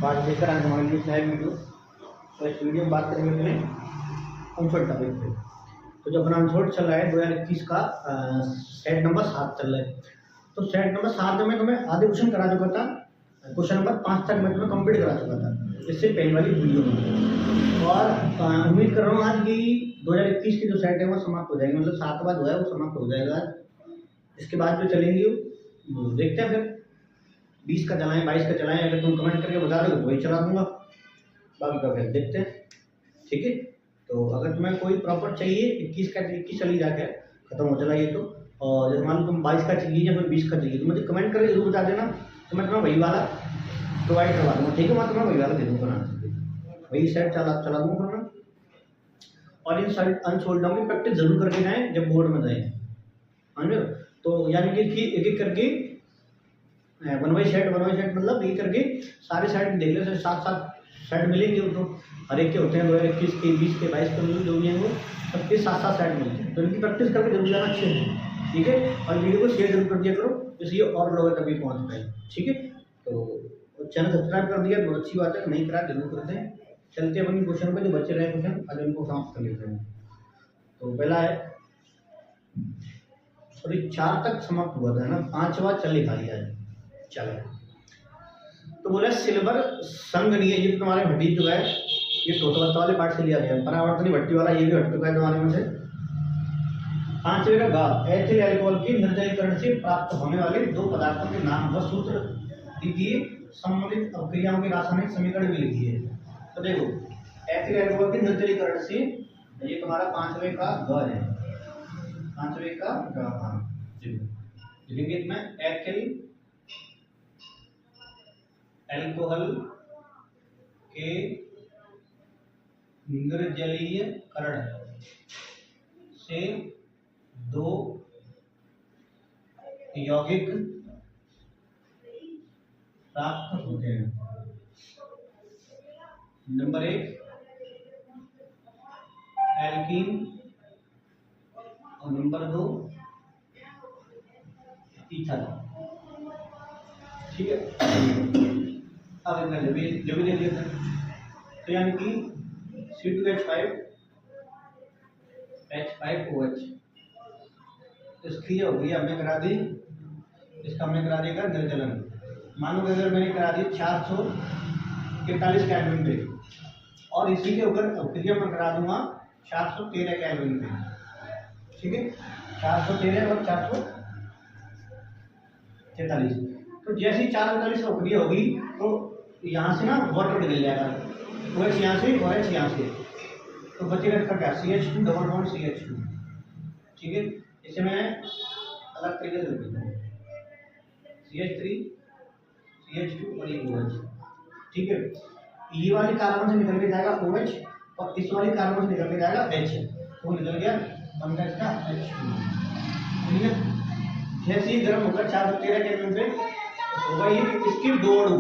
बात लेकर आज हमारे लिए नया वीडियो। तो इस वीडियो में बात करेंगे अपने अनसोल्ड टॉपिक पे। तो जो अपना अनसोल्ड चल रहा है 2021 का सेट नंबर 7 चल रहा है। तो सेट नंबर 7 में तुम्हें आधे क्वेश्चन करा चुका था, क्वेश्चन नंबर 5 तक मैं तुम्हें कंप्लीट करा चुका था इससे पहले वाली वीडियो में। और उम्मीद कर रहा हूँ आज की 2021 की जो सेट है वो समाप्त हो जाएगी, मतलब 7वां जो है वो समाप्त हो जाएगा आज। इसके बाद जो चलेंगी वो देखते हैं फिर 20 का चलाएं 22 का चलाएं। अगर तुम कमेंट करके बता दो तो वही चला दूंगा, बाकी का फिर देखते हैं। ठीक है, तो अगर तुम्हें कोई प्रॉपर चाहिए 21 का 21 चली जाके खत्म हो चला ये तो, और जैसे मान लो तुम 22 का चाहिए या फिर 20 का चाहिए तो मुझे कमेंट करके जरूर बता देना, तो मैं तुम्हें वही वाला प्रोवाइड करवा दूँगा। ठीक है, मैं तुम्हें वही वाला दे दूँगा, वही सेट चला दूँगा मैं। और इन सारे अनसोल्डों की प्रैक्टिस जरूर करके जाएँ जब बोर्ड में जाएँ, समझ लो। तो यानी कि एक एक करके वन बाई सेट मतलब ये करके सारे सेट देख ले, 7 सेट मिलेंगे तो हर एक के होते हैं 2021 के 20 के 22 के जो भी हैं वो सबके 7 सेट मिलते हैं। तो इनकी प्रैक्टिस करके जरूर जाना अच्छे से, ठीक है। और वीडियो को शेयर जरूर कर दिया करो इसलिए और लोग तक भी पहुँच पाए, ठीक है। तो चैनल सब्सक्राइब कर दिया बहुत अच्छी बात है, नहीं करा जरूर करते हैं। चलते हैं अपनी क्वेश्चन पर, जो बच्चे रहे क्वेश्चन आज उनको समाप्त कर लेते हैं। तो पहला है, सॉरी 4 तक समाप्त हुआ था ना, 5वां चल लिखा लिया है। चलो तो बोला सिल्वर संगनीय, ये तुम्हारे भट्टी जो है ये टोटवत्ता वाले पार्ट से लिया गया है। परावर्तनी भट्टी वाला ये भी हट चुका है तुम्हारे में से। 5वें का गा, एथिल अल्कोहल की निर्जलीकरण से प्राप्त होने वाले 2 पदार्थों के नाम व सूत्र दीजिए, संबंधित अभिक्रियाओं के रासायनिक समीकरण भी लिखिए। तो देखो एथिल अल्कोहल के निर्जलीकरण से ये तुम्हारा 5वें का ग है, 5वें का ग। हाँ लिखेंगे इसमें एथिल अल्कोहल के निर्जलीकरण से 2 यौगिक प्राप्त होते हैं। नंबर 1 एल्कीन और नंबर 2 ईथर, ठीक है। अब इतना जो भी दे दिया था, तो यानी कि C2H5 H5OH इसकी हो गई, हमने करा दी इसका, हमने करा देगा निर्जलन। मानो कि अगर मैंने करा दी 443 केल्विन पे, और इसी के ऊपर अभिक्रिया में करा दूंगा 413 केल्विन पे, ठीक है। 413 और 443, तो जैसे ही 443 अभिक्रिया होगी तो यहाँ से ना वाटर निकल जाएगा, OH यहाँ से और H यहाँ से, तो बचेगा इसका क्या CH2 डबल बॉन्ड CH2, ठीक है। इसे मैं अलग तरीके से लिख देता हूँ, CH3 CH2 और ये OH, ठीक है। ये वाली कार्बन से निकल के जाएगा OH और इस वाली कार्बन से निकल के जाएगा H, तो निकल गया बन गया इसका H2, ठीक है। जैसे ही गर्म होकर 413 केल्विन पे होगा ये कि इसके 2 अणु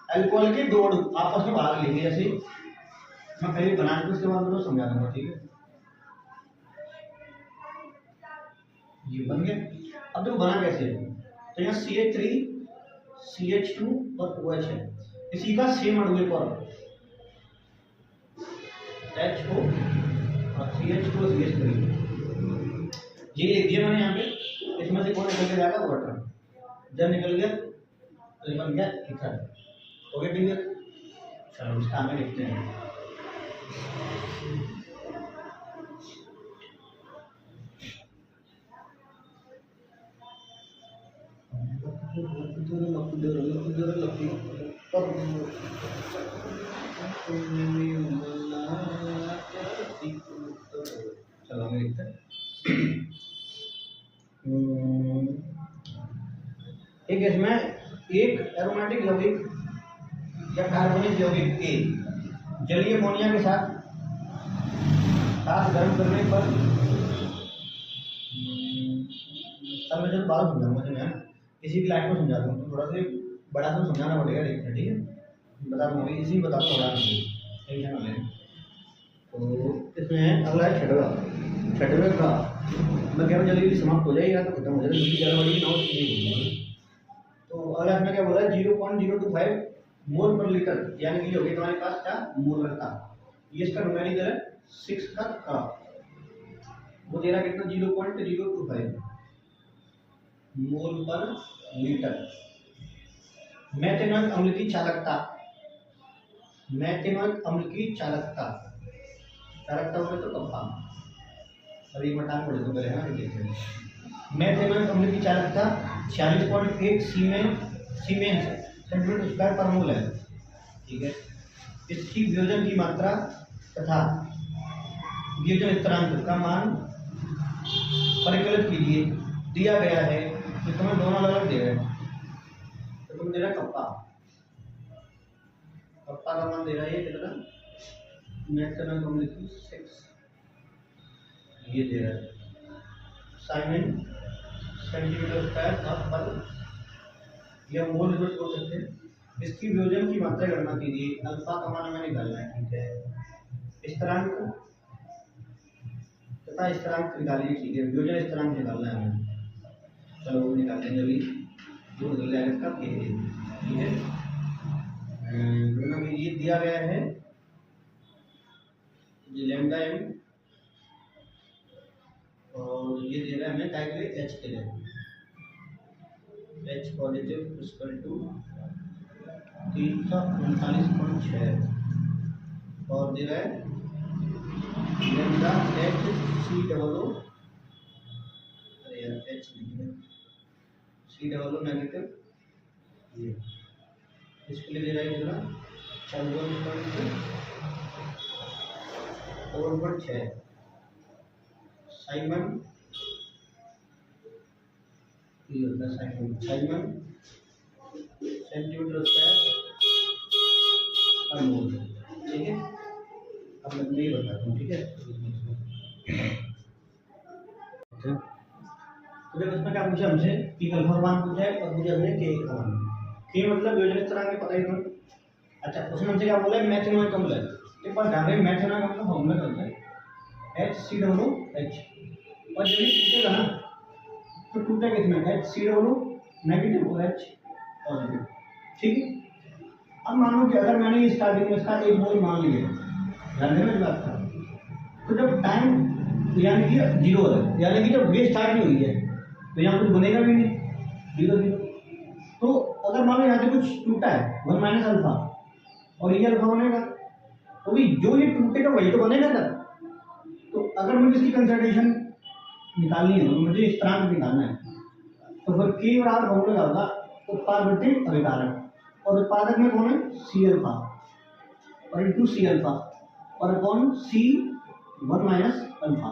अल्कोहल के 2 अणु आपस में भाग लेंगे। जैसे मैं पहले बना के उसके बाद मैं समझा दूंगा, ठीक है। ये बन गया। अब देखो बना कैसे है, तो यहाँ CH3 CH2 और OH है, इसी का सेम अणु एक और HO और CH2 और CH3, ये लिख दिया मैंने यहाँ पे। इसमें से कौन निकल के जाएगा वाटर, जब निकल गया तो बन गया ईथर, हो गया क्लियर। चलो इसका हमें लिखते हैं, चलो हमें लिखते हैं एक इसमें एक एरोमेटिक यौगिक या कार्बनिक यौगिक A जलीय अमोनिया के साथ गर्म करने पर, अब मैं जब बात समझाऊंगा मैं इसी की लाइट को समझा दूँ, थोड़ा सा बड़ा सा समझाना पड़ेगा, देखते हैं, ठीक है। बता दूँगा इसी बता दूँ, बड़ा टेंशन ना लें। तो इसमें अगला है 6वें का, मैं कह रहा हूँ जल्दी समाप्त हो जाएगा तो खत्म हो जाएगा, क्योंकि ज़्यादा बड़ी 9 चीज़ें। तो अगला इसमें क्या बोला है 0.025 मोल पर लीटर, यानी कि ये हो गया तुम्हारे पास क्या मोलरता। ये इसका न्यूमेरिकल है 6 का वो दे रहा कितना 0.025 मोल पर लीटर। मेथेनॉइक अम्ल की चालकता, मेथेनॉइक अम्ल की चालकता, चालकता हो तो कप्पा, अभी मटान पढ़े तो पहले है देखिए। मेथेनॉइक अम्ल की चालकता 46.1 सीमेंस सेंटीमीटर स्क्वायर पर मोल है, ठीक है। इसकी वियोजन की मात्रा तथा वियोजन स्थिरांक का मान परिकलित कीजिए। दिया गया है कि तुम्हें दोनों अलग दे रहे हैं, तो तुम दे रहा कप्पा, कप्पा का मान दे रहा है कितना मेथेनॉइक अम्ल की 6, ये दे रहा है साइमन सेंटीमीटर स्क्वायर पर, यह मोल यूनिट हो सकते हैं। इसकी वियोजन की मात्रा गणना कीजिए। अल्फा का मान हमें निकालना है, ठीक है। स्थिरांक तथा स्थिरांक निकालिए, ठीक है। वियोजन स्थिरांक निकालना है हमें, चलो वो निकाल लेंगे अभी, जो निकल जाएगा इसका ठीक है। गणना कीजिए, दिया गया है लैम्डा एम और ये दे रहा है हमें क्या के लिए एच के लिए, एच पॉजिटिव इक्वल टू 339.6 और दे रहा है lambda H C double O, अरे यार एच नहीं है, सी डबल ओ नेगेटिव, ये इसके लिए दे रहा है कितना 54.6 साइमन, ये होता है साइमन सेंटीमीटर स्क्वायर पर मोल, ठीक है। अब मैं नहीं बताता हूँ, ठीक है। तो जब इसमें क्या पूछा हमसे कि अल्फा का मान पूछा है और पूछा हमने के का मान, के मतलब वियोजन स्थिरांक के पता ही नहीं। अच्छा उसने हमसे क्या बोला मेथेनॉइक अम्ल है, एक बार ध्यान रहे मेथेनॉइक अम्ल का फॉर्मूला क्या होता है HCOOH, और जब ये टूटेगा ना तो टूटा कितना HCOO नेगेटिव और H पॉजिटिव, ठीक है। अब मानो कि अगर मैंने ये स्टार्टिंग में इसका 1 मोल मान लिया, ध्यान देना इस बात का, तो जब टाइम यानी कि 0 है, यानी कि जब वे स्टार्ट नहीं हुई है तो यहाँ कुछ बनेगा भी नहीं, 0 तो अगर मान लो यहाँ से कुछ टूटा है 1 माइनस अल्फा और ये अल्फा बनेगा, तो भी जो ये टूटेगा वही तो बनेगा ना। तो अगर मुझे इसकी कंसंट्रेशन निकालनी है, मुझे स्थिरांक निकालना है, तो फिर के बराबर फॉर्मूला होगा उत्पाद बटे अभिकारक, और उत्पादक में कौन है सी अल्फा और इंटू सी अल्फा और अपॉन सी 1 माइनस अल्फा,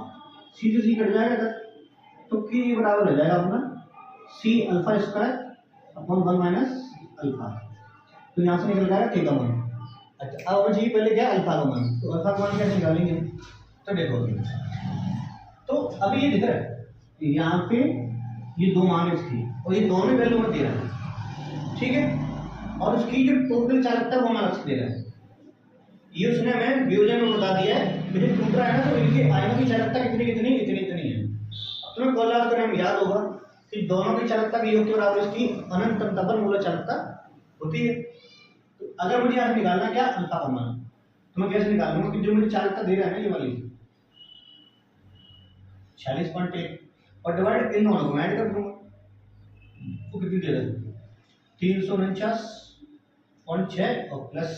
सी से सी कट जाएगा सर, तो के बराबर हो जाएगा अपना C alpha square upon 1 minus alpha, तो यहाँ से निकल जाएगा के का मान। अच्छा अब जी पहले क्या अल्फा का मान, तो अल्फा का मान कैसे निकालेंगे, तो देखो तो अभी ये दिख रहा है यहाँ पे ये 2 मान इसकी और ये दोनों वैल्यू में दे रहा है, ठीक है। और उसकी जो टोटल चालकता वो हमारा दे रहा है, ये उसने हमें वियोजन में बता दिया है, मुझे टूट रहा है ना तो इनके आयनों की चालकता कितनी कितनी इतनी इतनी है। अब तुम्हें कोलाज करें हम याद होगा कि दोनों की चालकता के योग के बराबर इसकी अनंत पर मूल चालकता होती है। तो अगर मुझे यहाँ निकालना क्या अल्फा का मान, तो मैं कैसे निकालूंगा कि जो मुझे चालकता दे रहा है ना ये वाली 46.1 और डिवाइड इन दोनों को ऐड कर दूंगा तो कितनी दे रहा है 349.6 और प्लस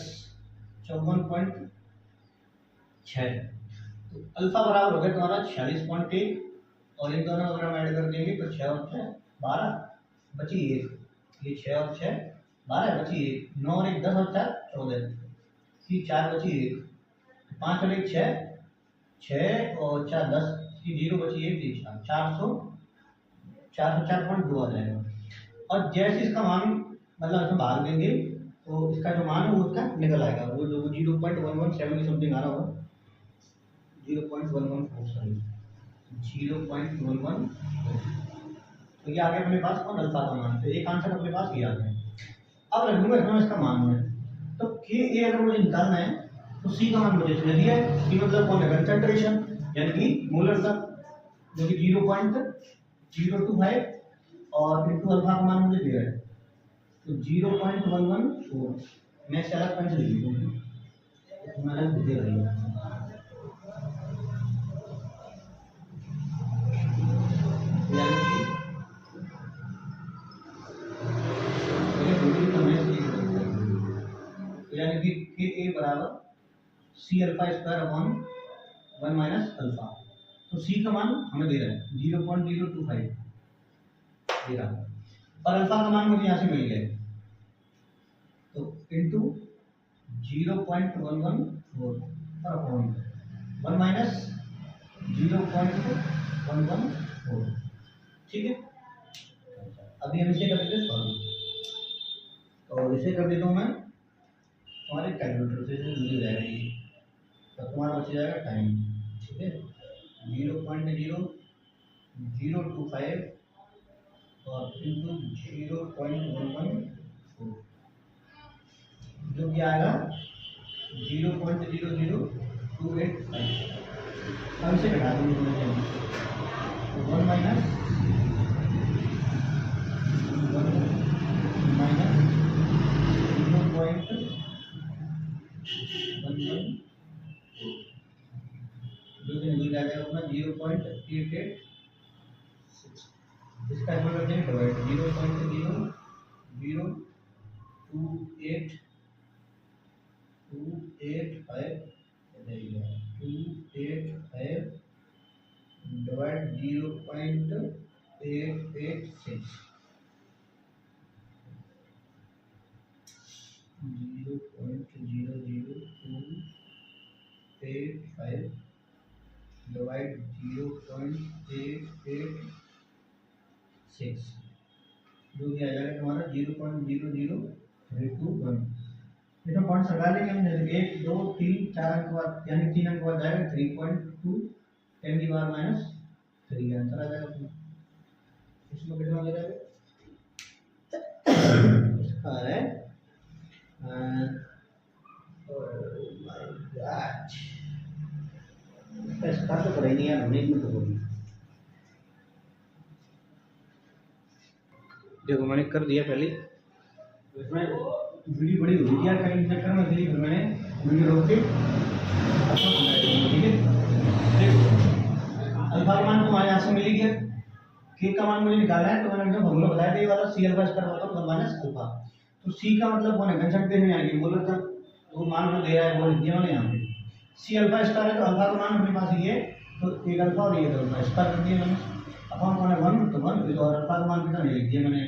54.6, तो अल्फा बराबर हो गया तुम्हारा 46.1 और इन दोनों अगर हम ऐड कर देंगे तो 6 और 6 12 बची 1, ये 6 और 6 12 बची 1, 9 और 1 10 और 4 14, ये 4 बची 1, 5 और 1 6 6 और 4 10 की 0 बची 1 404.2 आ जाएगा। और जैसे इसका मान मतलब इसमें भाग देंगे तो इसका जो मान है वो उसका निकल आएगा, वो जो 0.117 समथिंग आ रहा होगा 0.114 0.11, तो ये आ गया अपने पास और अल्फा का मान, तो एक आंसर अपने पास ये आ गया। अब रख दूंगा इसका मान में, तो के ए अगर मुझे निकालना है तो सी का मान मुझे इसने दिया है, कि मतलब कौन है कंसंट्रेशन यानी कि मोलरता जो कि 0.025 और इंटू अल्फा का मान मुझे दिया है तो 0.114 मैं से अलग पेन से लिख दूँ, तुम्हारा दे रही है यानी कि के ए बराबर C alpha square upon 1 minus alpha. तो सी का मान हमें दे रहा है 0.025 दे रहा है, और अल्फा का मान मुझे यहाँ से मिल गया, तो इंटू 0.114 और अपॉन 1 माइनस 0.114। ठीक है, अभी हम इसे कर देते सॉल्व, तो इसे कर देता हूँ मैं तुम्हारे कैलकुलेटर से मिल जाएगा ये, तो तुम्हारा बच जाएगा टाइम। ठीक है, 0.0025 और इंटू 0.114 जो कि आएगा 0.00285। अब इसे घटा देंगे, 1 माइनस 0.11 जो कि मिल जाएगा अपना 0.886। इसका एम कर देंगे डिवाइड 0.00285 डिवाइड 0.886 0.00285 डिवाइड 0.886 जो कि आ जाएगा तुम्हारा 0.00321। इसमें पॉइंट लगा लेंगे हम, जैसे 1 2 3 4 अंक बाद यानी 3 अंक बाद जाएगा 3.2 10 की पावर माइनस 3 आंसर आ जाएगा अपना। इसमें कितना ले जाएगा, इसका है इसका तो पढ़ा ही नहीं यार हमने, इसमें तो बोली देखो मैंने कर दिया पहले, इसमें वीडियो बड़ी हुई यार, कहीं चक्कर में फिर मैंने वीडियो रोक के अच्छा समझा दिया। ठीक है, देखो अल्फा का मान तुम्हारे यहाँ से मिल गया, के का मान मुझे निकालना है, तो मैंने जो फॉर्मूला बताया था ये वाला सी अल्फा स्क्वायर होता है माइनस अल्फा। तो सी का मतलब वो है कंसेप्ट में आएगी, बोलो तो वो मान जो दे रहा है वो लिख दिया मैंने यहाँ पे सी अल्फा स्क्वायर है, तो अल्फा का मान अपने पास ये, तो एक अल्फा और ये अल्फा स्क्वायर कर दिया मैंने, अपॉन कौन है 1 तो 1, और अल्फा का मान कितना लिख दिया मैंने।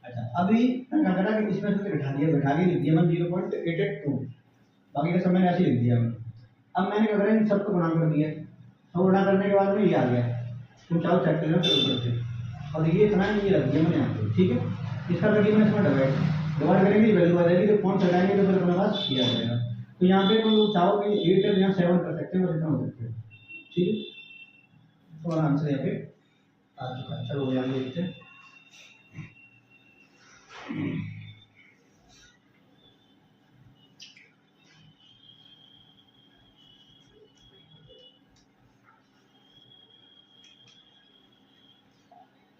अच्छा अभी क्या करा कि इसमें से बैठा दिया लिख दिया मैंने 0.882, बाकी का सब मैंने ऐसे लिख दिया मैंने। अब मैंने क्या करा इन सबको गुणा कर दिया, सब गुणा करने के बाद में ये आ गया, तुम चाहो चेक कर लो से, और ये इतना ये रख दिया मैंने यहाँ पे। ठीक है, इसका करके मैंने इसमें डिवाइड करेंगे, वैल्यू आ जाएगी, तो कौन लगाएंगे तो फिर अपने पास किया जाएगा। तो यहाँ पे तुम लोग चाहो कि 8 या 7 कर सकते हैं, इतना हो सकते हैं। ठीक है, तो आंसर यहाँ पे आ चुका है। चलो यहाँ देखते हैं,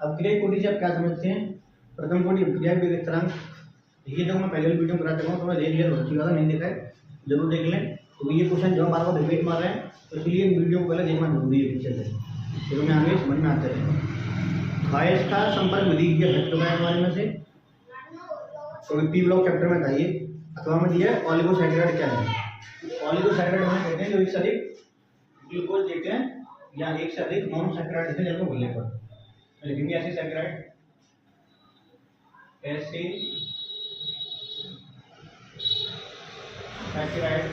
अब क्रिया कोटि से आप क्या समझते हैं। प्रथम कोटि क्रिया विवेक स्थिरांक, ये जो मैं पहले वीडियो करा चुका हूँ, तो मैं देख लिया, बहुत ज़्यादा नहीं देखा है, जरूर देख लें। तो ये क्वेश्चन जो हमारे को रिपीट मार रहे हैं, तो इसलिए इन वीडियो को पहले देखना जरूरी है पीछे से, फिर हमें आगे समझ में आते हैं। बायस्टा संपर्क विधि के घटकों के बारे में से तो पी ब्लॉक चैप्टर में था ये, अथवा में दिया ऑलिगोसैकेराइड क्या है। ऑलिगोसैकेराइड हमें कहते हैं जो एक से अधिक ग्लूकोज देते हैं या एक से अधिक मोनोसैकेराइड देते हैं जब भूलने पर लिखेंगे ऐसे सैकेराइड, ऐसे सैकेराइड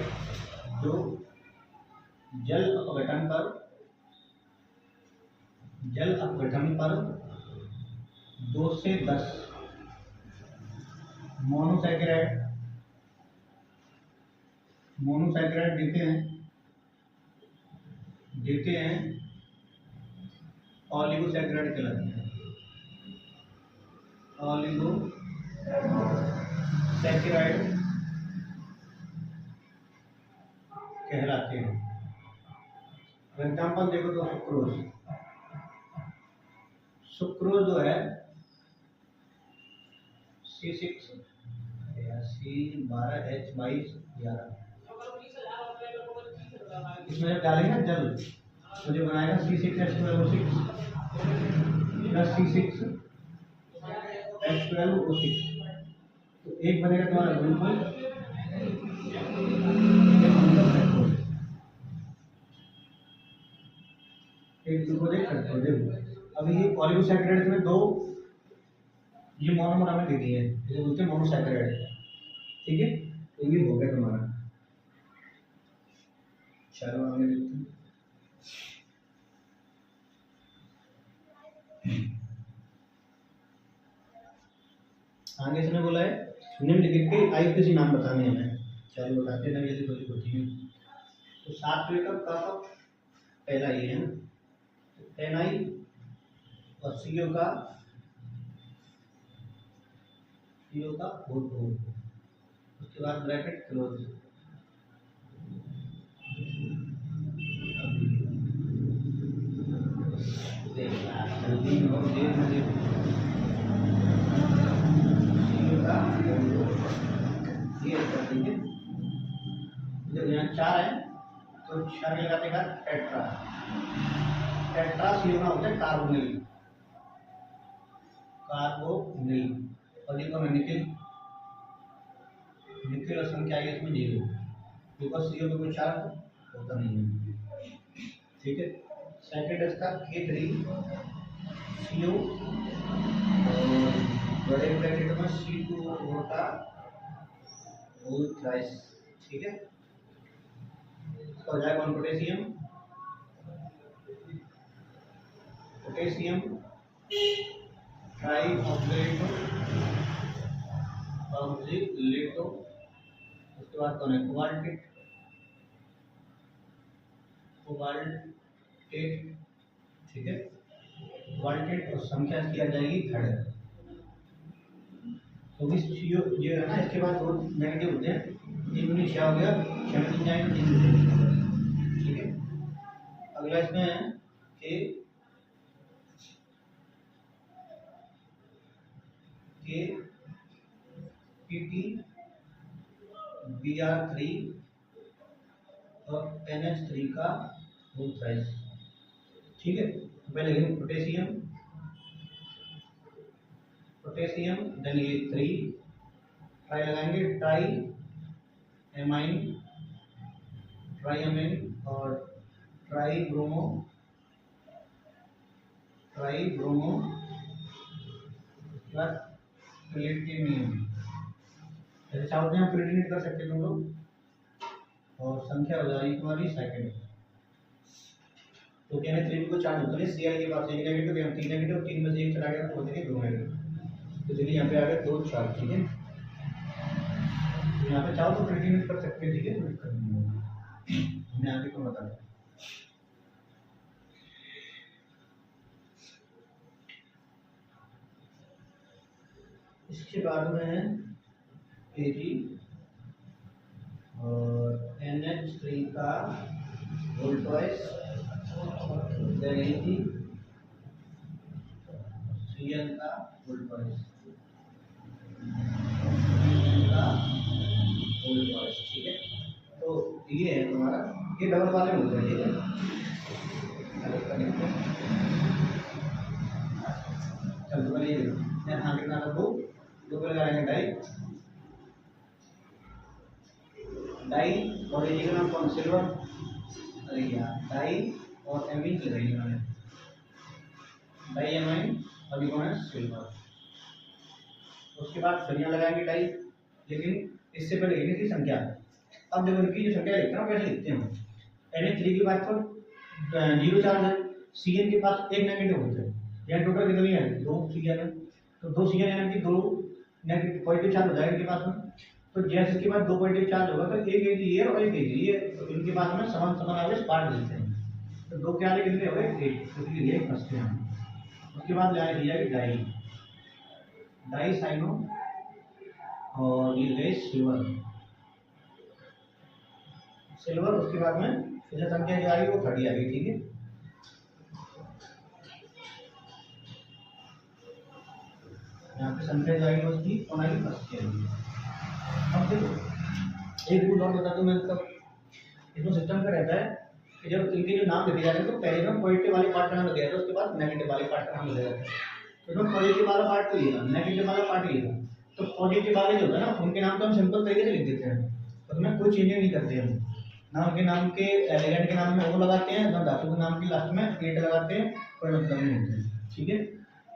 जो जल अपघटन पर 2 से 10 मोनोसैकेराइड देते हैं ऑलिगोसैकेराइड कहलाते हैं। ऑलिगोसैकेराइड कहलाते हैं। एग्जाम्पल देखो तो सुक्रोज जो है C6 C12H22 इसमें जब डालेंगे ना जल तो जो बनाएगा C6H12O6 प्लस C6H12O6 तो एक बनेगा तुम्हारा ग्लूकोज एक ग्लूकोज एक फ्रक्टोज। अभी ये पॉलीसैकेराइड में दो ये मोनोमर हमें दे दिए हैं, इसे बोलते हैं मोनोसैकेराइड। ठीक है, तो ये हो गया तुम्हारा। चलो आगे देखते हैं। आगे इसने बोला है निम्नलिखित के आईयूपीएसी नाम बताने हैं हमें। चलो बताते हैं, जल्दी जल्दी होती है। तो 7 का कप पहला ये है ना, NI और CO का O2, उसके बाद ब्रैकेट क्लोज। जल्दी और देर में ये कर देंगे। जब यहाँ 4 है तो 4 लगाते का टेट्रा CO का होता है कार्बोनिल और ये कौन है निकेल और संख्या है इसमें 0 बिकॉज CO में कोई चार्ज होता नहीं है। ठीक है, सेकेंड इसका K3 CO और बड़े ब्रैकेट में C2O का होल थ्राइस। ठीक है, इसका हो जाएगा कौन पोटेशियम ट्राई ऑक्सीलेटो। उसके बाद कौन है कोबाल्टेट। ठीक है, कोबाल्टेट और संख्या इसकी आ जाएगी 3। तो इस CO ये है ना, इसके बाद दो नेगेटिव होते हैं, 3 × 6 हो गया 6 में 3 जाएंगे 3। ठीक है, अगला इसमें है PT Br3 और NH3 का होल थ्राइस। ठीक है, पहले लेंगे पोटेशियम देन ये 3 ट्राई लगाएंगे ट्राई अमीन और ट्राई ब्रोमो प्लस प्लेटिनियम। ऐसे चाहते हैं प्लेटिनेट कर सकते तुम लोग, और संख्या हो जाएगी तुम्हारी सेकंड। तो कहने 3 को चार्ज होता है Cl के पास 1 नेगेटिव, यहाँ 3 नेगेटिव, 3 में से 1 चला गया तो हो जाएंगे 2 नेगेटिव। तो चलिए यहाँ पे आ गए 2 चार्ज। ठीक है, तो यहाँ पे चाहो तो प्लेटिनेट कर सकते हैं। ठीक है, हमने आगे को बता दिया। इसके बाद में है Ag और NH3 का whole twice, then Ag Cl का होल ट्वाइस। ठीक है, तो ये है तुम्हारा, ये डबल वाले हो गए। ठीक है, चल तो ये यहाँ कितना रखो, दो पे लगाएंगे डाई और ये का नाम कौन सिल्वर। अरे यार डाई और एमीन लगाएंगे मैंने, डाई एमाइन और ये कौन है सिल्वर। उसके बाद सरिया लगाएंगे डाई, लेकिन इससे पहले लिखने की संख्या। अब जब इनकी जो संख्या लिखते हैं कैसे लिखते हैं, NH3 के पास तो 0 चार्ज है, Cl के पास 1 नेगेटिव होता है। यहाँ टोटल कितनी है 2 Cl है, तो 2 Cl यानी कि 2 नेगेटिव पॉजिटिव चार्ज हो जाएगा इनके पास में। तो जैसे इसके बाद 2 पॉजिटिव चार्ज होगा तो एक ये और एक ये, तो इनके पास में समान आवेश पार्ट मिलते हैं। तो 2 के आगे कितने हो गए 1, तो ये फंसते हैं। उसके बाद लगाई दी जाएगी डाई साइनो और ये ले सिल्वर। उसके बाद में जैसे संख्या जो आई वो 30 आ गई। ठीक है, यहाँ पे संख्या जो आई उसकी कौन आई फर्स्ट आएगी। अब देखो एक रूल और बता दूं मैं इसका। इसमें सिस्टम का रहता है कि जब इनके जो नाम लिखे जाते हैं तो पहले में पॉजिटिव वाले पार्ट का नाम लिखा जाता है, उसके बाद नेगेटिव वाले पार्ट का नाम लिखा जाता है। तो इसमें पॉजिटिव वाला पार्ट तो ये था, नेगेटिव वाला पार्ट ये था। तो पॉजिटिव वाले जो होता है ना उनके नाम तो हम सिंपल तरीके से लिख देते हैं, उसमें कोई चेंज नहीं करते हम। ना उनके नाम के एलिगेंट के नाम में ओ लगाते हैं, ना धातु के नाम के लास्ट में एट लगाते हैं, कोई मतलब नहीं होता है, ठीक है।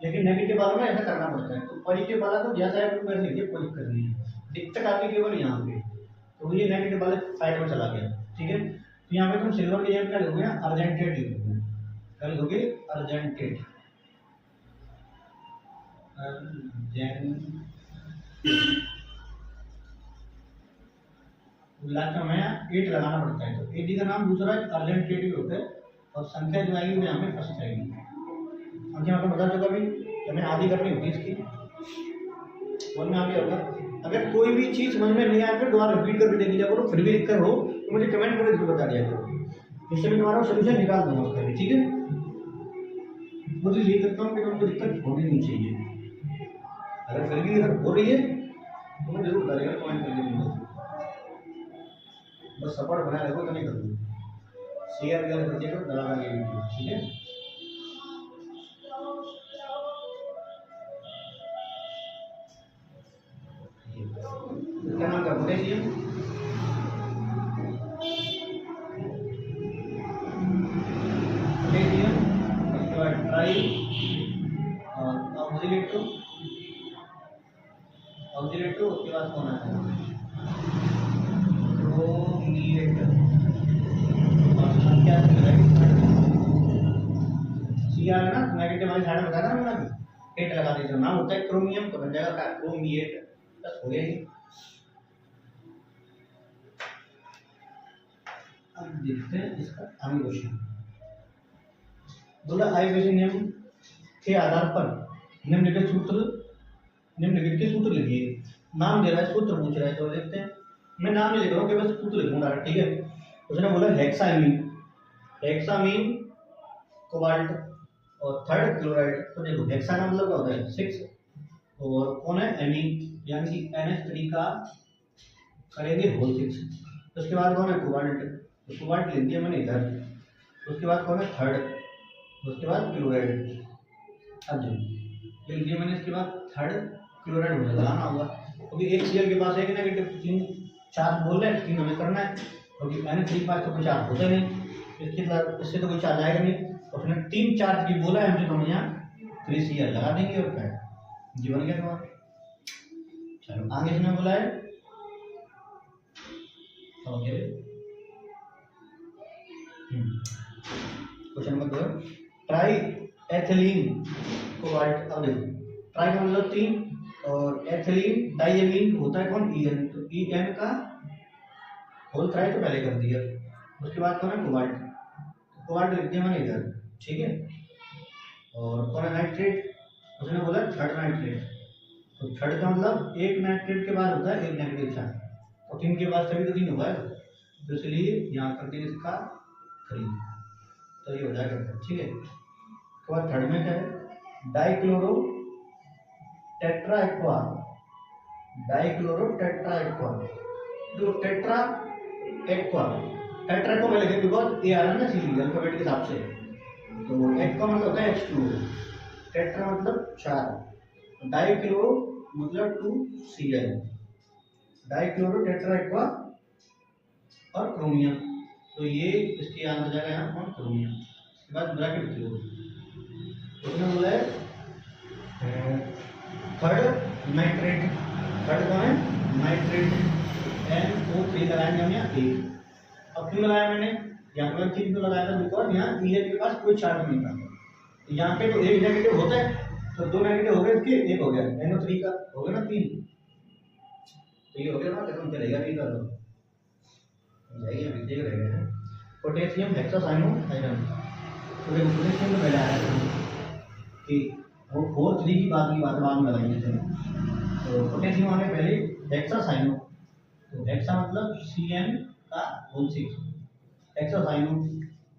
लेकिन नेगेटिव वाला में ऐसा करना पड़ता है। तो पॉजिटिव वाला तो जैसा है वैसे लिखिए, कोई दिक्कत नहीं है। दिक्कत आती है केवल यहाँ पे, तो ये नेगेटिव वाले साइड में चला गया, ठीक है। तो यहाँ पे तुम सिल्वर के जगह क्या लिखोगे, अर्जेंटेड लिखोगे, क्या लिखोगे, अर्जेंटेड, लास्ट में हमें 8 लगाना पड़ता है। तो 80 का नाम दूसरा अर्जेंटेड ही होता है, और संख्या जो आएगी वो यहाँ पे फर्स्ट आएगी। अब यहाँ पे बता चुका भी हमें आधी करनी होती है इसकी, समझ में आ गया होगा। अगर कोई भी चीज समझ में नहीं आए तो दोबारा रिपीट करके देख लीजिए करो, फिर भी दिक्कत हो तो मुझे कमेंट करके जरूर बता दिया करो, इससे मैं तुम्हारा सोल्यूशन निकाल दूंगा उसका भी, ठीक है। मुझे ये करता हूँ कि तुमको दिक्कत होनी नहीं चाहिए। अगर फिर भी अगर हो रही है तो मुझे जरूर बताइएगा कमेंट करके मुझे, बस सपोर्ट बना रखो तो नहीं कर दूँ, शेयर वगैरह कर दिया करो दबा के वीडियो, ठीक है। क्या नाम का पोटेशियम, पोटेशियम, उसके बाद ट्राई और ऑक्सीडेटो, ऑक्सीडेटो, उसके बाद कौन आता है, क्रोमिएट, और संख्या सी आर ना नेगेटिव वाली साइड में बताया ना मैंने, 8 लगा दीजिए। नाम होता है क्रोमियम, तो बन जाएगा क्रोमिएट, बस हो गया ही। अब देखते हैं इसका आगे क्वेश्चन। बोला आयुर्वेद नियम के आधार पर निम्नलिखित के सूत्र लिखिए। नाम दे रहा है, सूत्र पूछ रहा है, तो देखते हैं। मैं नाम नहीं लिख रहा हूँ, केवल सूत्र लिखूंगा, ठीक है। उसने बोला हेक्सामीन, हेक्सामीन कोबाल्ट और थर्ड क्लोराइड। तो देखो हेक्सा का मतलब क्या होता है 6, और कौन है एमीन, यानी कि NH3 का करेंगे होल 6। उसके बाद कौन है कोबाल्ट, तो कोबाल्ट लिख दिया मैंने इधर। उसके बाद कौन है थर्ड, उसके बाद क्लोराइड, अब लिख दिया मैंने। इसके बाद थर्ड क्लोराइड मुझे लगाना होगा, क्योंकि एक Cl के पास है कि नेगेटिव 3 चार्ज बोल रहे हैं, 3 हमें करना है, क्योंकि NH3 के पास तो कोई चार्ज होता नहीं, इससे तो कोई चार्ज आएगा नहीं। उसने 3 चार्ज की बोला है हमसे, तो हम यहाँ 3 Cl लगा देंगे और क्या जी बन गया तुम्हारा। चलो आगे इसने बोला है question number 2, try ethylene cobalt. अब देखो ट्राई का मतलब 3 और एथिलीन डाइएमीन होता है कौन, EN, तो EN का होल ट्राई तो पहले कर दिया। उसके बाद कौन है कोबाल्ट, कोबाल्ट लिख दिया मैंने इधर, ठीक है। और कौन है नाइट्रेट, उसने बोला थर्ड नाइट्रेट। तो थर्ड का मतलब एक नाइट्रेट के बाद होता है एक नेगेटिव चार्ज, और 3 के बाद सभी तो 3 होगा, तो इसलिए यहाँ कर दिया इसका 3, तो ये हो जाएगा, ठीक है। उसके बाद थर्ड में क्या है, dichloro tetra aqua, dichloro tetra aqua. जो टेट्रा एक्वा, टेट्रा को मैं लिखे बिकॉज ए आ रहा है ना सीधी अल्फाबेट के हिसाब से, तो एक्वा मतलब होता है H2, टेट्रा मतलब 4, डाइक्लोरो मतलब 2Cl, डाइक्लोरो टेट्रा एक्वा और क्रोमियम, तो ये इसके आंसर जाएगा यहाँ कौन, क्रोमियम। इसके बाद ब्रैकेट क्लोरो, उसने बोला है थर्ड नाइट्रेट, थर्ड कौन है नाइट्रेट, NO3 लगाएंगे हम यहाँ 1। अब क्यों लगाया मैंने यहाँ पे 3 क्यों लगाया था, बिकॉज यहाँ EN के पास कोई चार्ज नहीं था, यहाँ पे तो एक नेगेटिव होता है, तो 2 नेगेटिव हो गए, इसके 1 हो गया, NO3 का हो गया ना 3, तो ये हो गया ना, खत्म चलेगा भी कर लो जाएगी, अभी देख रहे हैं। पोटेशियम हेक्सासाइनोआयरन, तो देखो पोटेशियम में पहले आया था कि वो 4 3 की बात बाद में लगाई थे, तो पोटेशियम आने पहले हेक्सासाइनो, तो हेक्सा मतलब CN का होल 6, हेक्सासाइनो,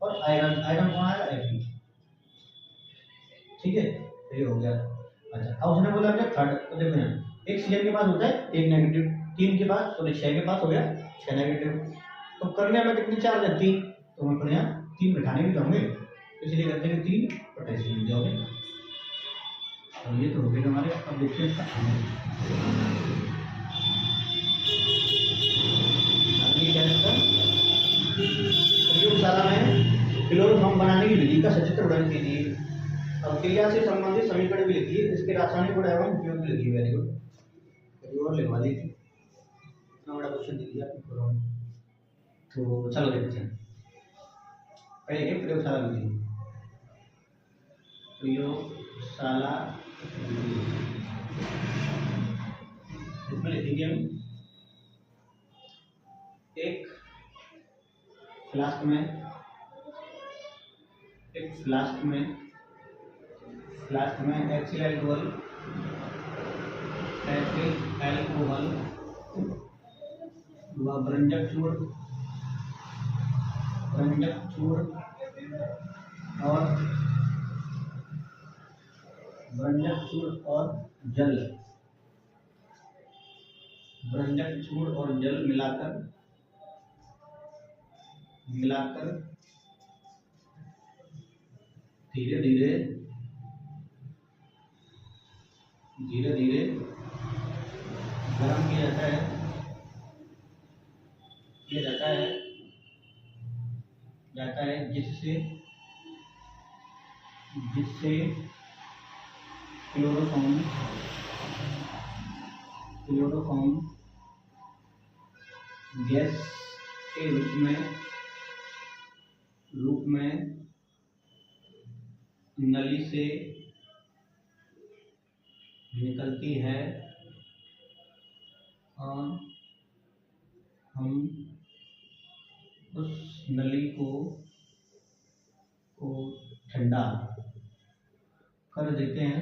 और आयरन, आयरन कौन आएगा Fe, ठीक है, तो ये हो गया। अच्छा अब उसने बोला थर्ड, तो देखो यहाँ एक Cl के पास होता है एक नेगेटिव, 3 के पास, सॉरी 6 के पास हो गया 6 नेगेटिव। तो करने में कितनी चार्ज है 3, तो हम अपने यहाँ 3 बिठाने भी जाओगे, इसलिए कहते हैं कि 3 पोटेशियम जाओगे। और ये तो हो गया हमारे। अब देखते हैं इसका प्रयोगशाला में क्लोरोफॉर्म बनाने की विधि का सचित्र वर्णन कीजिए। अब क्रिया से संबंधित समीकरण भी लिखिए, इसके रासायनिक गुण एवं उपयोग भी लिखिए। वेरी गुड, और लिखवा दी थी, इतना बड़ा क्वेश्चन दे दिया आपको। तो चलो देखते हैं पहले एक प्रयोगशाला विधि। प्रयोगशाला इसमें लिखेंगे हम एक फ्लास्क में HCl अल्कोहल व भ्रंजक चूर्ण और जल मिलाकर धीरे धीरे गर्म किया जाता है जिससे क्लोरोफॉर्म गैस के रूप में नली से निकलती है और हम उस नली को ठंडा कर देते हैं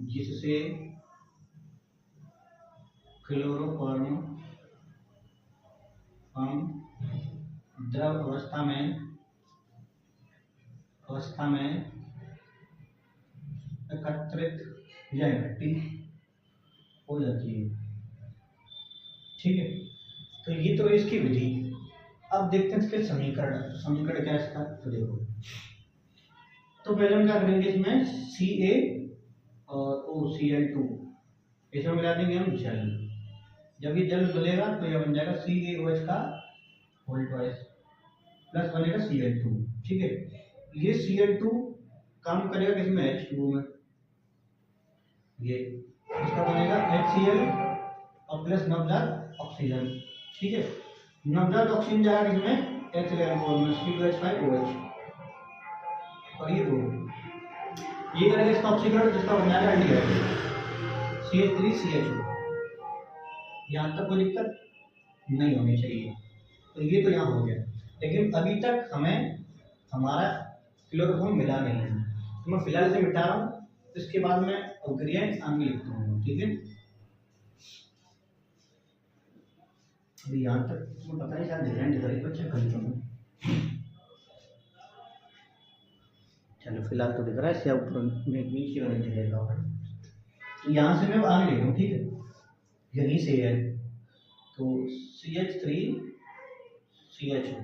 जिससे क्लोरोफॉर्म द्रव अवस्था में एकत्रित या इकट्ठी हो जाती है। ठीक है, तो ये तो इसकी विधि। अब देखते हैं इसके समीकरण क्या है इसका। तो देखो, तो पहले हम क्या करेंगे, इसमें Ca और OCl2 इसमें मिला देंगे हम जल। जब ये जल गलेगा तो यह बन जाएगा CaOH का होल ट्वाइस प्लस बनेगा Cl2। ठीक है, ये Cl2 काम करेगा किसमें, H2O में। ये इसका बनेगा HCl और प्लस नवजात ऑक्सीजन। ठीक है, नवजात ऑक्सीजन जाएगा किसमें, HCl में CH5OH। और ये दो ये करेगा इसका ऑक्सीकरण, जिसका बन जाएगा एल्डिहाइड CH3CHO। यहाँ तक कोई दिक्कत नहीं होनी चाहिए। तो ये तो यहाँ हो गया, लेकिन अभी तक हमें हमारा क्लोरोफॉर्म मिला नहीं है, तो मैं फिलहाल इसे मिटा रहा हूँ। इसके बाद मैं अवक्रियाएं आगे लिखता हूँ। ठीक है, अभी यहाँ तक मुझे पता नहीं, शायद डिजाइन को चेक कर लेता हूँ। चलो फिलहाल तो दिख रहा है, ऊपर नीचे वाले दिखेगा। तो यहाँ से मैं आगे लिख रहा हूँ। ठीक है, यहीं से है तो CH3CHO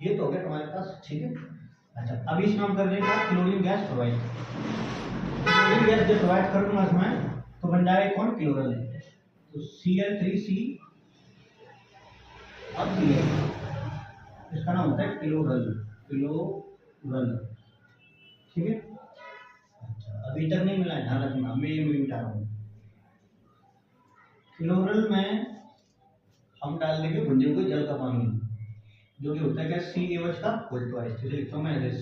ये तो हो गया तुम्हारे पास। ठीक है, अच्छा अभी इसमें हम कर देंगे chlorine gas provide. Chlorine gas जब प्रोवाइड करूँगा इसमें तो बन जाएगा कौन, क्लोरल। तो Cl3C अब इसका नाम होता है क्लोरल। ठीक है, अच्छा अभी तक नहीं मिला है, ध्यान रखना, मैं ये मिटा रहा हूँ। क्लोरल में हम डाल देंगे भुंजे हुए जल का पानी, जो कि होता है क्या, CaOH का होल ट्वाइस। जैसे लिखता हूँ मैं ऐसे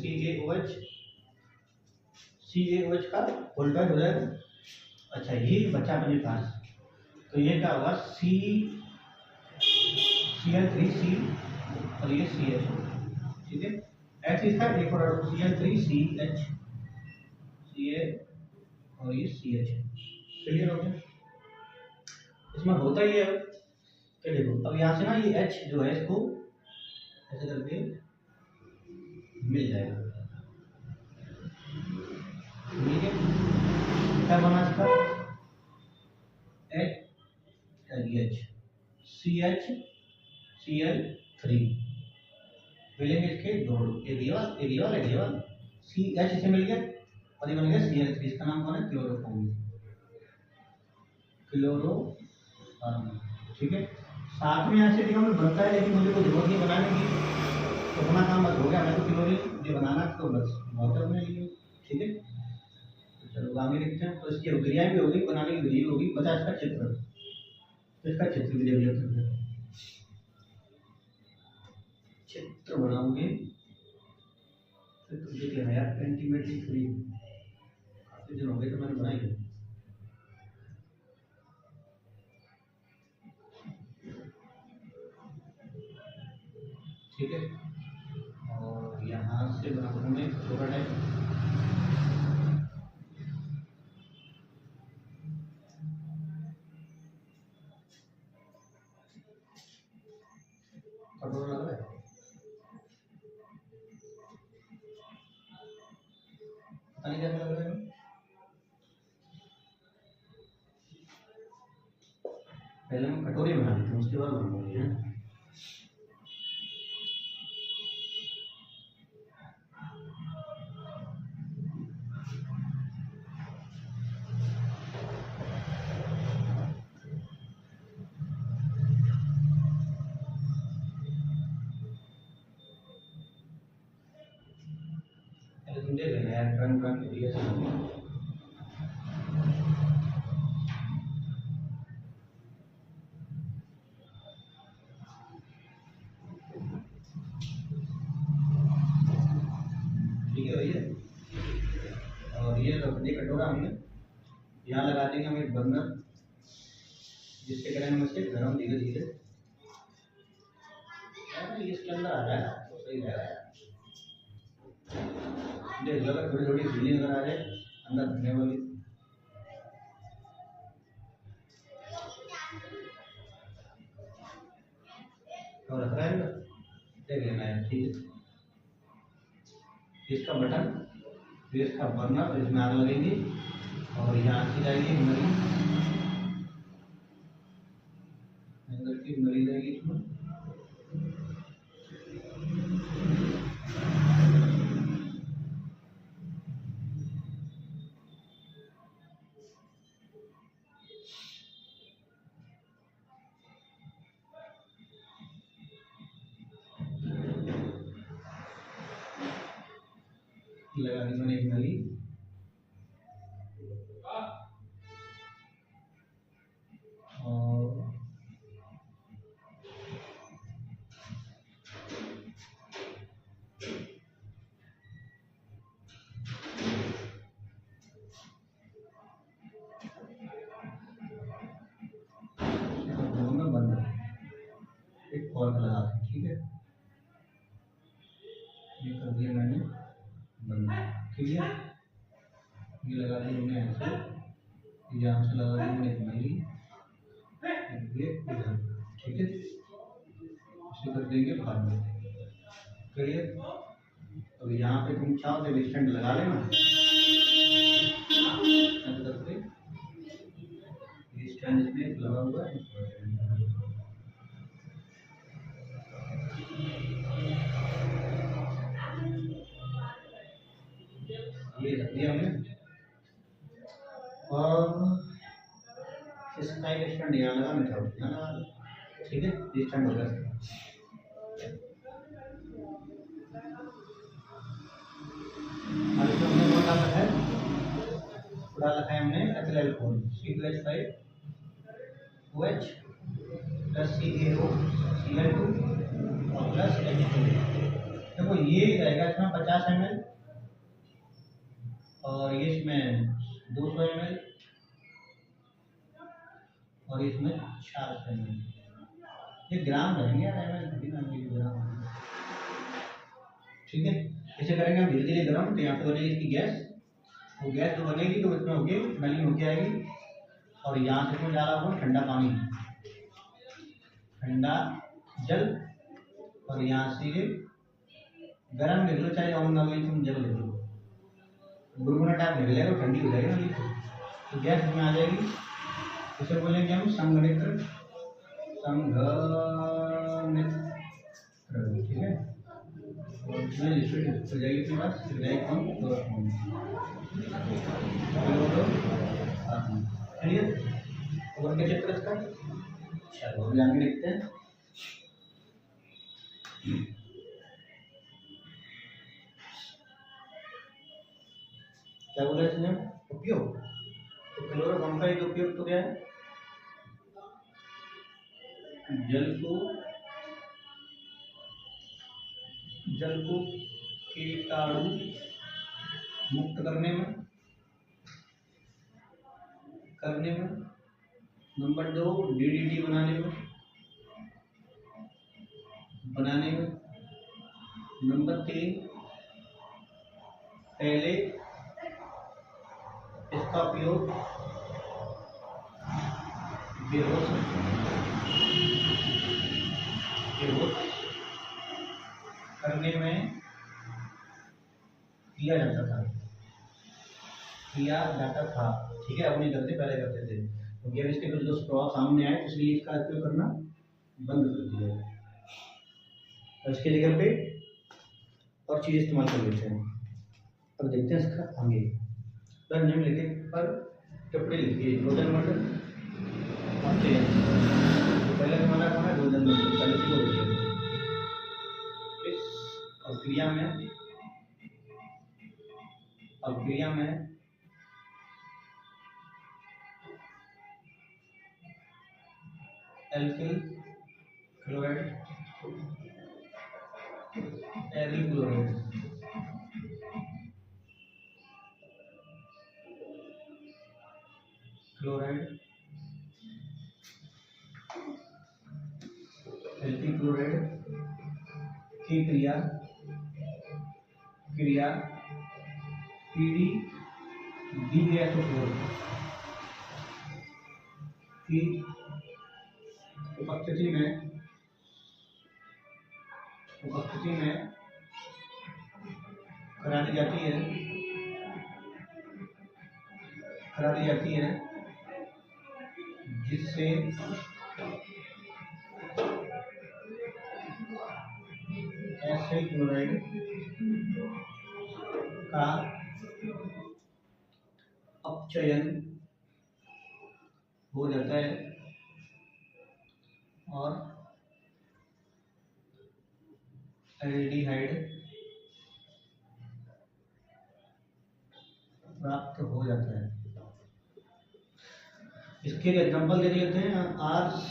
CaOH का होल ट्वाइस हो जाएगा। अच्छा ये बचा अपने पास, तो ये क्या होगा, Cl3C और ये CHO। ठीक है, ऐसे इसका एक और Cl3CH और ये CH। क्लियर हो गया। इसमें होता ही है कि देखो, अब यहाँ से ना ये H जो है इसको ऐसे करके मिल जाएगा। ठीक है, क्या बना इसका एच CH Cl3 मिलेंगे इसके जोड़ ये CH से मिल गया और ये बन गया Cl3। इसका नाम कौन है क्लोरोफॉर्म। ठीक है, साथ में यहाँ से में बनता है लेकिन मुझे कोई जरूरत नहीं बनाने की, तो अपना काम बस हो गया। मैं तो क्लोरीन ये बनाना तो बस वाटर में लिए। ठीक है, तो चलो आगे देखते हैं। तो इसकी क्रियाएं भी होगी, बनाने की विधि होगी, बता इसका चित्र। तो इसका चित्र भी देख लेते हैं। चित्र बनाओगे तो देख लेना यार, एंटीमेट्री फ्री काफी दिन हो गए तो मैंने बनाई है। ठीक है, और यहाँ से बनाऊंगा मैं थोड़ा टाइम। कटोरा लग रहा है, पता नहीं क्या लग रहा है। पहले मैं कटोरी बना लेता हूँ, उसके बाद बनाऊंगा। तुम देख लेना यार, रंग बढ़िया से ठीक है भैया। और ये कटोरा हमने यहाँ लगा देंगे हम एक बर्नर, जिससे करेंगे हम इसे गर्म धीरे धीरे। इसके अंदर आ जाएगा तो सही रहेगा। देख लो अगर थोड़ी थोड़ी झिल्ली नजर आ जाए अंदर भरने वाली, तो रख रहा है ना, देख लेना है। ठीक है, इसका बटन, फिर इसका बर्नर, इसमें आग लगेगी और यहाँ से जाएगी नली, अंदर की नली जाएगी इसमें। लगा दी मैंने एक नली, और दोनों बंद एक कॉर्क लगा दी। ठीक है, ये कर दिया मैंने बंद। क्लियर, ये लगा दी हमने ऐसे, यहाँ से लगा दी मैंने एक नली, ये इधर। ठीक है, इसे कर देंगे बाद में। क्लियर, अब यहाँ पे तुम चाहो तो स्टैंड लगा लेना, स्टैंड इसमें लगा हुआ है। ये रख दिया हमने, और इसका एक स्टैंड यहाँ लगा, मैं यहाँ लगा। ठीक है, स्टैंड हो गया। डाला है हमने ethyl alcohol C2H5 OH plus CaO Cl2 और प्लस H2। देखो ये रहेगा इसमें 50 ml और ये इसमें 200 ml और इसमें 400 ml। ये ग्राम रहेंगे यार, ml ग्राम। ठीक है, इसे करेंगे हम धीरे धीरे गर्म। तो यहाँ पे बनेगी इसकी गैस, वो गैस जो बनेगी तो इसमें होगी नली होके आएगी, और यहाँ से डाला हुआ ठंडा पानी, ठंडा जल, और यहाँ से गर्म ले लो चाहे ऑन ना ले, तुम जल ले लो, गुनगुना टाइप निकलेगा, ठंडी हो जाएगी नली। तो गैस में आ जाएगी, इसे बोलेंगे हम संघनित्र, ठीक है। और इसमें लिक्विड हो जाएगी अपने पास, फिर जाएगी कौन, क्लियर। और क्या चक्कर इसका, चलो अभी आगे देखते हैं। क्या बोला इसने, उपयोग। तो क्लोरोफॉर्म का एक उपयोग तो क्या है, जल को कीटाणु मुक्त करने में, नंबर 2 डीडीटी बनाने में, नंबर 3 पहले इसका उपयोग बेहोश करने में किया जाता था, ठीक है। अब नहीं करते, पहले करते थे, क्योंकि अब इसके कुछ जो प्रभाव सामने आए, इसलिए इसका उपयोग करना बंद कर दिया। और इसके जगह पे और चीज इस्तेमाल कर लेते हैं। अब देखते हैं इसका आगे। तो निम्नलिखित पर टिप्पणी लिखिए, रोजन मटर ऑक्सीजन, पहले हमारा कौन है, रोजन मटर, पहले से बोल दिया। इस अभिक्रिया में alkyl chloride, aryl chloride, alkyl chloride की क्रिया पीडी D-गैसोफोर की उपस्थिति में करा दी जाती है, जिससे एसिड क्लोराइड का अपचयन हो जाता है और एल्डिहाइड प्राप्त हो जाता है। इसके लिए एग्जाम्पल दे लेते हैं, RC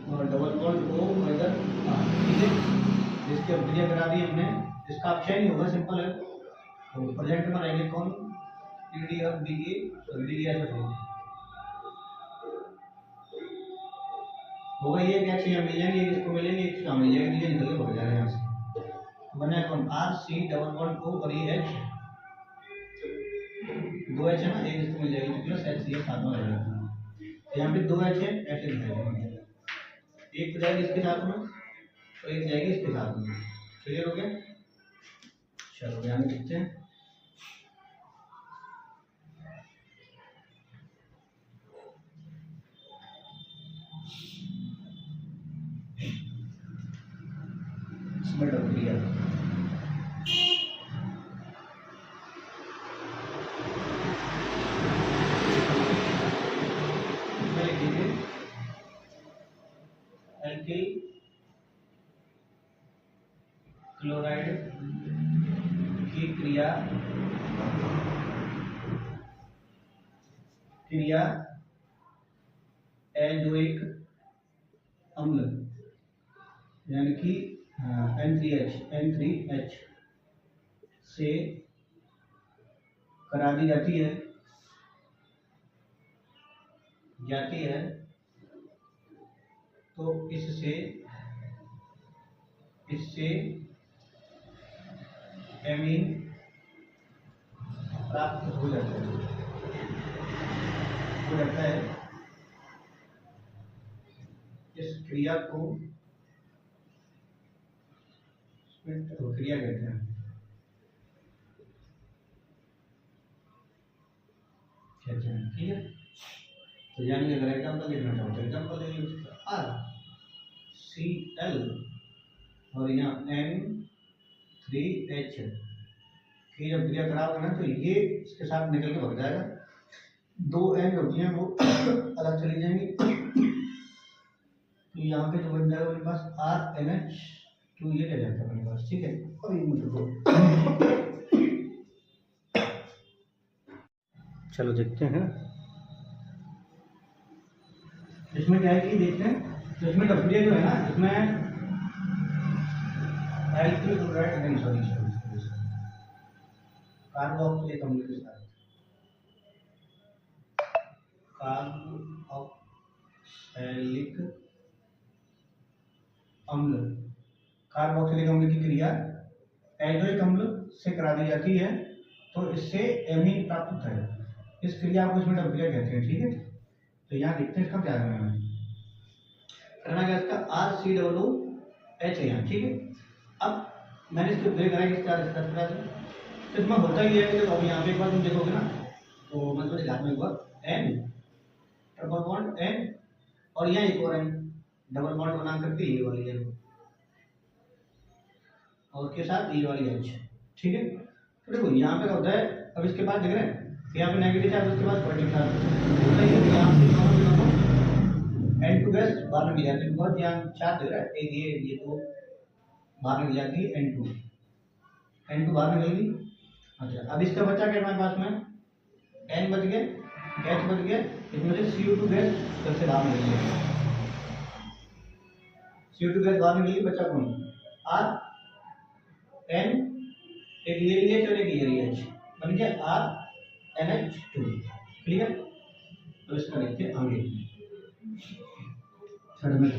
और डबल बॉन्ड O इधर, ठीक है। जिसकी अभिक्रिया करा दी हमने, इसका अपचयन होगा, सिंपल है। तो प्रेजेंट में रहेंगे कौन, PDFDA और DDSO होगा। ये क्या चाहिए, मिल जाएंगे, इसको मिलेंगे, इसका मिल जाएगा, नीचे निकल के बढ़ जाएगा यहाँ से। बना कौन, RC डबल बॉन्ड O और H, 2 H है ना, एक इसको मिल जाएगी, प्लस HCl साथ में रहेगा। यहाँ पे 2 H है, ऐसे दिखाएगा, एक तो जाएगी इसके साथ में और एक जाएगी इसके साथ में। क्लियर हो गया। चलो यहाँ देखते हैं। इसमें डब दिया, इसमें लिखिए एल्किल क्लोराइड की क्रिया एजोइक अम्ल यानी कि N3H से करा दी जाती है, तो इससे एमीन प्राप्त हो जाता है। इस क्रिया को क्रिया कहते हैं। ठीक है। तो यानी अगर एग्जाम्पल लिखना चाहो तो एग्जाम्पल ले लीजिए, RCl और यहाँ N3H। कि जब क्रिया खराब है ना तो ये इसके साथ निकल के भग जाएगा, दो N होती हैं वो अलग चली जाएंगी। तो यहाँ पे जो बन जाएगा मेरे पास RNH2 ये रह जाता है मेरे पास, ठीक है। और ये मुझे चलो देखते हैं इसमें क्या है कि देखते हैं। तो इसमें डब्ल्यू जो है ना, इसमें एल्किलोक्लोराइड नहीं, सॉरी कार्बोक्सिलिक अम्ल के साथ, कार्बोक्सिलिक अम्ल, कार्बोक्सिलिक अम्ल की क्रिया एल्डोइक अम्ल से करा दी जाती है, तो इससे एमीन प्राप्त होता है। इस क्रिया को इसमें डब्ल्यू कहते हैं, ठीक है। तो यहाँ देखते हैं इसका क्या करना है, करना क्या इसका RCOOH है यहाँ, ठीक है। अब मैंने इसको ब्रेक कराई इस तरह से, तो इसमें होता ही है कि अब यहाँ पे एक बार तुम देखोगे ना, तो मैं थोड़ी ध्यान में एक बार N ट्रिपल बॉन्ड N और यहाँ एक और N डबल बॉन्ड बना करके ये वाली है और के साथ ये वाली H, ठीक है। तो देखो यहाँ पे क्या होता है, अब इसके बाद देख रहे हैं यहाँ पे नेगेटिव चार्ज, उसके बाद पॉजिटिव चार्ज होता है। यहाँ से दोनों N2 गैस बाहर निकल जाती है, बिकॉज यहाँ चार्ज दिख रहा है, ये तो बाहर निकल जाती है N2 बाहर निकलेगी। अच्छा, अब इसका बचा क्या हमारे पास में, N बच गया, H बच गया, इसमें से CO2 गैस जब से बाहर निकली, CO2 गैस बाहर निकली, बचा कौन R N, एक ये H और एक ये H, बन गया RNH2, क्लियर। तो इसका देखते हैं आगे थर्ड में है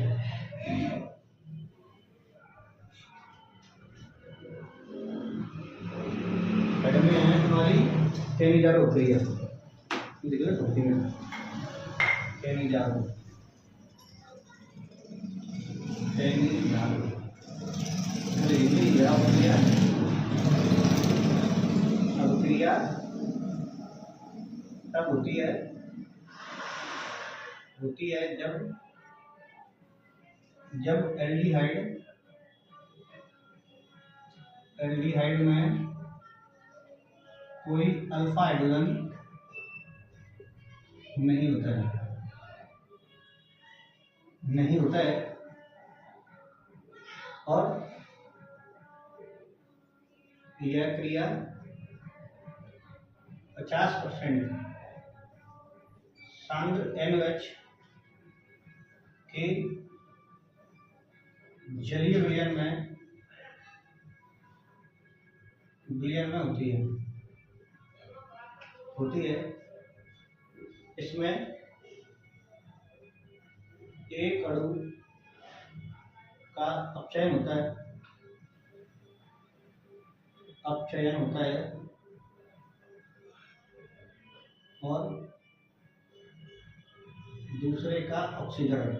तुम्हारी टेनिजारो क्रिया, देख लो टोपी में टेनिजारो अब क्रिया तब होती है जब एल्डिहाइड में कोई अल्फा हाइड्रोजन नहीं होता है और यह क्रिया 50% सांद्र NOH के जलीय विलयन में होती है। इसमें एक अणु का अपचयन होता है और दूसरे का ऑक्सीकरण,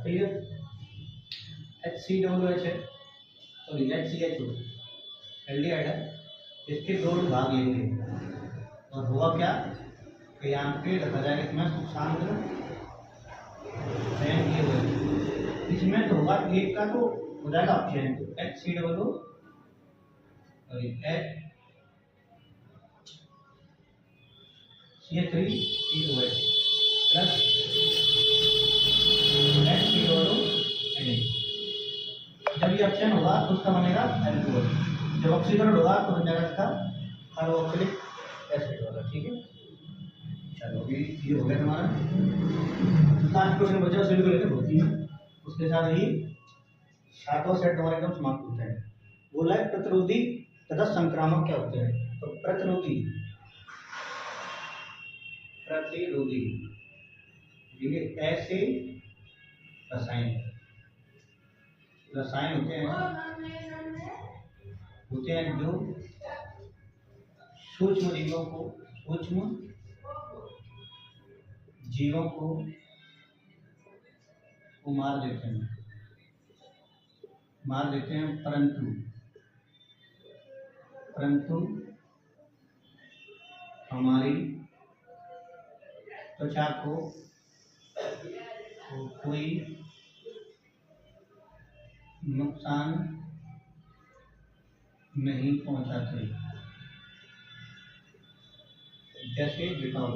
क्लियर। HCOOH है, सॉरी HCHO एल्डिहाइड है, इसके दो भाग लेंगे और हुआ क्या कि यहाँ पे रखा जाएगा इसमें सांद्र इसमें तो होगा एक का तो हो जाएगा ऑप्शन, तो HCOO और CH3COH प्लस HCOO। जब ये ऑप्शन होगा तो उसका बनेगा एल्कोहल, जब ऑक्सीकरण होगा तो बन जाएगा इसका कार्बोक्सिलिक एसिड वाला, ठीक है। चलो अभी ये हो गया हमारा लास्ट क्वेश्चन बचा, उसे भी लेकर होती है, उसके साथ ही सातवां सेट हमारा एकदम समाप्त होता है। बोला है प्रतिरोधी तथा संक्रामक क्या होते हैं, तो प्रतिरोधी ऐसे रसायन होते हैं जो सूक्ष्म जीवों को मार देते हैं, परंतु परंतु हमारी त्वचा को कोई नुकसान नहीं पहुंचाते, जैसे डिटॉल।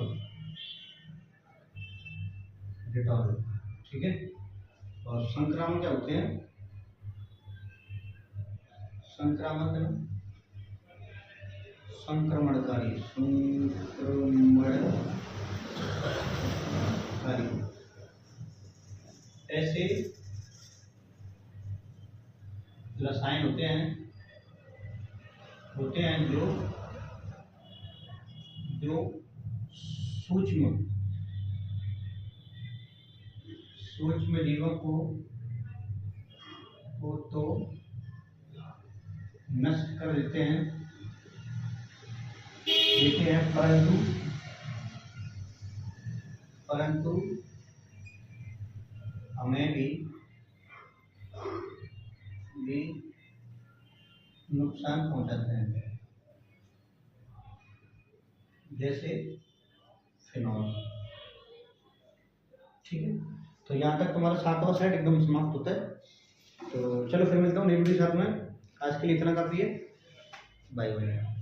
ठीक है। और संक्रामक क्या होते हैं? संक्रमणकारी ऐसे रसायन होते हैं जो सूक्ष्म जीवों को तो नष्ट कर देते हैं, परंतु हमें भी नुकसान पहुंचाते हैं, जैसे फिनॉल। ठीक है। तो यहाँ तक तुम्हारा 7वां सेट एकदम समाप्त होता है। तो चलो फिर मिलता हूँ नेक्स्ट वीडियो साथ में। आज के लिए इतना काफी है। Bye bye.